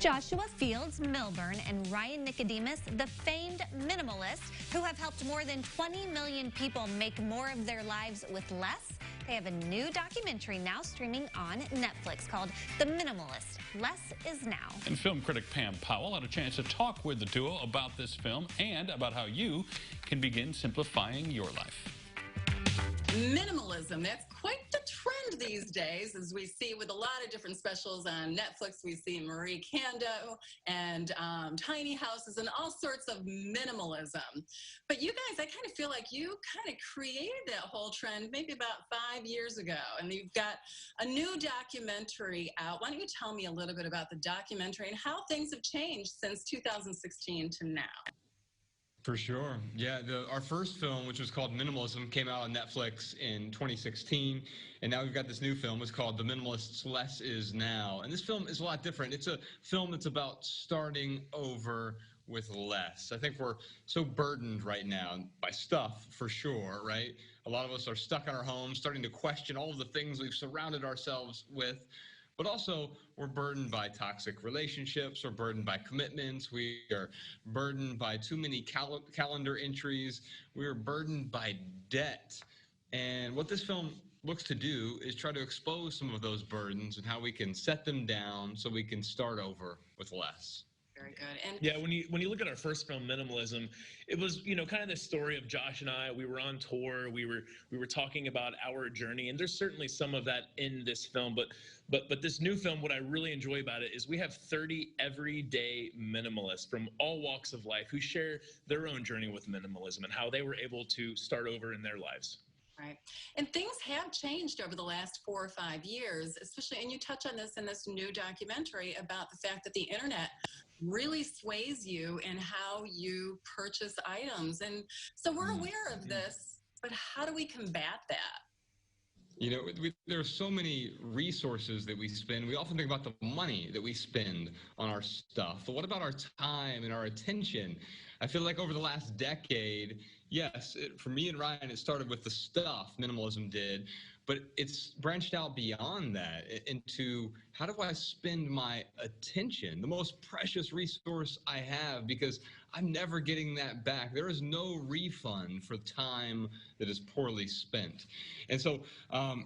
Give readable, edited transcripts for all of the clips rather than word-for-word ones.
Joshua Fields Milburn and Ryan Nicodemus, the famed Minimalists, who have helped more than 20 million people make more of their lives with less. They have a new documentary now streaming on Netflix called The Minimalist. Less is now. And film critic Powell had a chance to talk with the duo about this film and about how you can begin simplifying your life. Minimalism, that's quite the trend these days, as we see with a lot of different specials on Netflix. We see Marie Kondo and tiny houses and all sorts of minimalism. But you guys, I kind of feel like you kind of created that whole trend maybe about 5 years ago, and you've got a new documentary out. Why don't you tell me a little bit about the documentary and how things have changed since 2016 to now? For sure. Yeah, our first film, which was called Minimalism, came out on Netflix in 2016, and now we've got this new film. It's called The Minimalists, Less is Now. And this film is a lot different. It's a film that's about starting over with less. I think we're so burdened right now by stuff, for sure, right? A lot of us are stuck in our homes, starting to question all of the things we've surrounded ourselves with. But also, we're burdened by toxic relationships, we're burdened by commitments, we are burdened by too many calendar entries, we are burdened by debt. And what this film looks to do is try to expose some of those burdens and how we can set them down so we can start over with less. Very good. And yeah, when you look at our first film, Minimalism, it was, you know, kind of the story of Josh and I. We were on tour. We were talking about our journey, and there's certainly some of that in this film. But this new film, what I really enjoy about it is we have 30 everyday minimalists from all walks of life who share their own journey with minimalism and how they were able to start over in their lives. Right. And things have changed over the last 4 or 5 years, especially, and you touch on this in this new documentary about the fact that the internet really sways you in how you purchase items. And so we're aware of this, but how do we combat that? You know, there are so many resources that we spend. We often think about the money that we spend on our stuff, but what about our time and our attention? I feel like over the last decade, yes, for me and Ryan, it started with the stuff, minimalism did, but it's branched out beyond that into how do I spend my attention, the most precious resource I have, because I'm never getting that back. There is no refund for time that is poorly spent. And so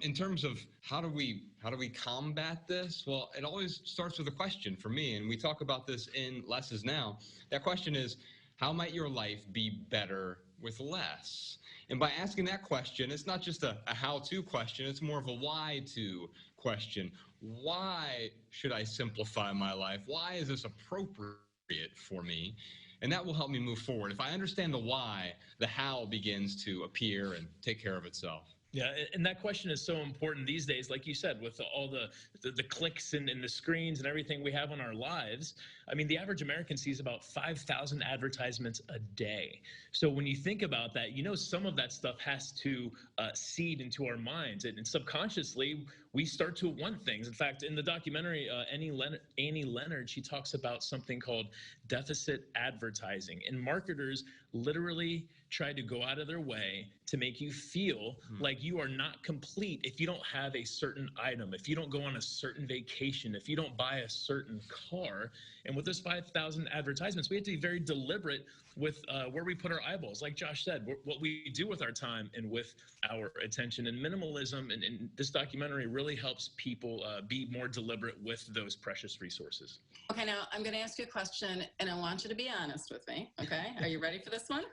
in terms of how do we combat this? Well, it always starts with a question for me, and we talk about this in Less is Now. That question is, how might your life be better with less? And by asking that question, it's not just a how-to question, it's more of a why-to question. Why should I simplify my life? Why is this appropriate for me? And that will help me move forward. If I understand the why, the how begins to appear and take care of itself. Yeah, and that question is so important these days, like you said, with all the clicks and the screens and everything we have on our lives. I mean, the average American sees about 5,000 advertisements a day. So when you think about that, you know, some of that stuff has to seed into our minds, and subconsciously we start to want things. In fact, in the documentary, Annie Leonard, she talks about something called deficit advertising, and marketers literally try to go out of their way to make you feel like you are not complete if you don't have a certain item, if you don't go on a certain vacation, if you don't buy a certain car. And with this 5,000 advertisements, we have to be very deliberate with where we put our eyeballs. Like Josh said, what we do with our time and with our attention. And minimalism and this documentary really helps people be more deliberate with those precious resources. Okay, now I'm going to ask you a question, and I want you to be honest with me, okay? Are you ready for this one?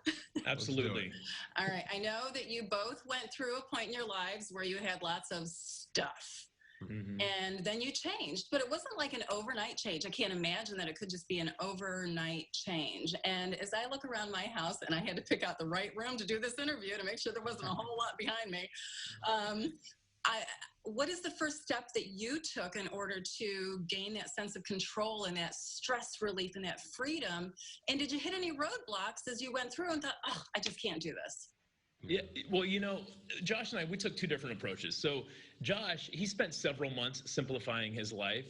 Absolutely. All right, I know that you both went through a point in your lives where you had lots of stuff. And then you changed, but it wasn't like an overnight change. I can't imagine that it could just be an overnight change. And as I look around my house, and I had to pick out the right room to do this interview to make sure there wasn't a whole lot behind me, what is the first step that you took in order to gain that sense of control and that stress relief and that freedom? And did you hit any roadblocks as you went through and thought, oh, I just can't do this? Yeah, well, you know, Josh and I, we took two different approaches. So Josh, he spent several months simplifying his life,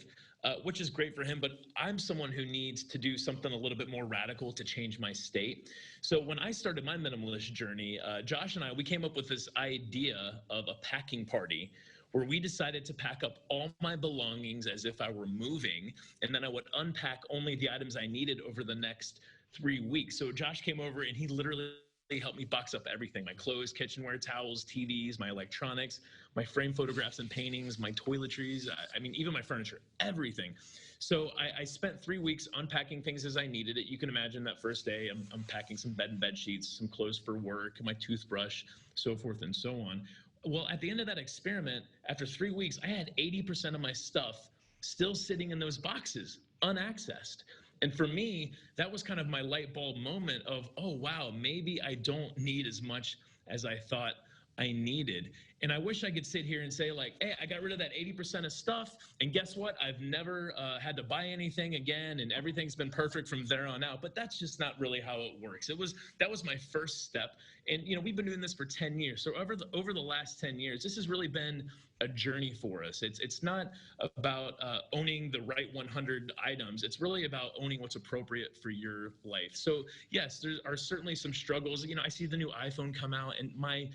which is great for him, but I'm someone who needs to do something a little bit more radical to change my state. So when I started my minimalist journey, Josh and I, we came up with this idea of a packing party where we decided to pack up all my belongings as if I were moving, and then I would unpack only the items I needed over the next 3 weeks. So Josh came over and he literally helped me box up everything: my clothes, kitchenware, towels, TVs, my electronics, my frame photographs and paintings, my toiletries, I mean, even my furniture, everything. So I spent 3 weeks unpacking things as I needed it. You can imagine that first day, I'm packing some bed sheets, some clothes for work, my toothbrush, so forth and so on. Well, at the end of that experiment, after 3 weeks, I had 80% of my stuff still sitting in those boxes, unaccessed. And for me, that was kind of my light bulb moment of, oh, wow, maybe I don't need as much as I thought I needed. And I wish I could sit here and say, like, hey, I got rid of that 80% of stuff, and guess what? I've never had to buy anything again, and everything's been perfect from there on out. But that's just not really how it works. That was my first step. And, you know, we've been doing this for 10 years. So over the last 10 years, this has really been a journey for us. It's not about owning the right 100 items. It's really about owning what's appropriate for your life. So yes, there are certainly some struggles. You know, I see the new iPhone come out, and my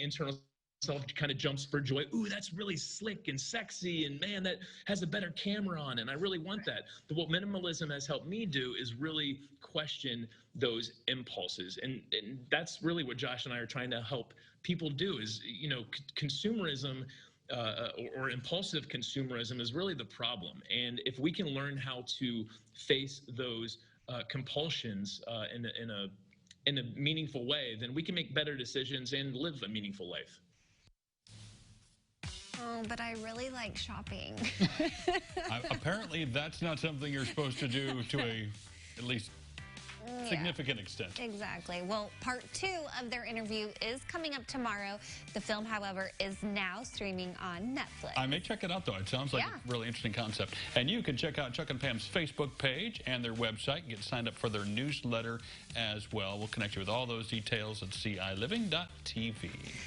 internal self kind of jumps for joy. Ooh, that's really slick and sexy, and man, that has a better camera on, and I really want that. But what minimalism has helped me do is really question those impulses, and that's really what Josh and I are trying to help people do. Is, you know, consumerism or impulsive consumerism is really the problem. And if we can learn how to face those compulsions in a meaningful way, then we can make better decisions and live a meaningful life. Oh, but I really like shopping. Apparently, that's not something you're supposed to do to at least significant extent. Exactly. Well, part 2 of their interview is coming up tomorrow. The film, however, is now streaming on Netflix. I may check it out, though. It sounds like a really interesting concept. And you can check out Chuck and Pam's Facebook page and their website. Get signed up for their newsletter as well. We'll connect you with all those details at CILiving.tv.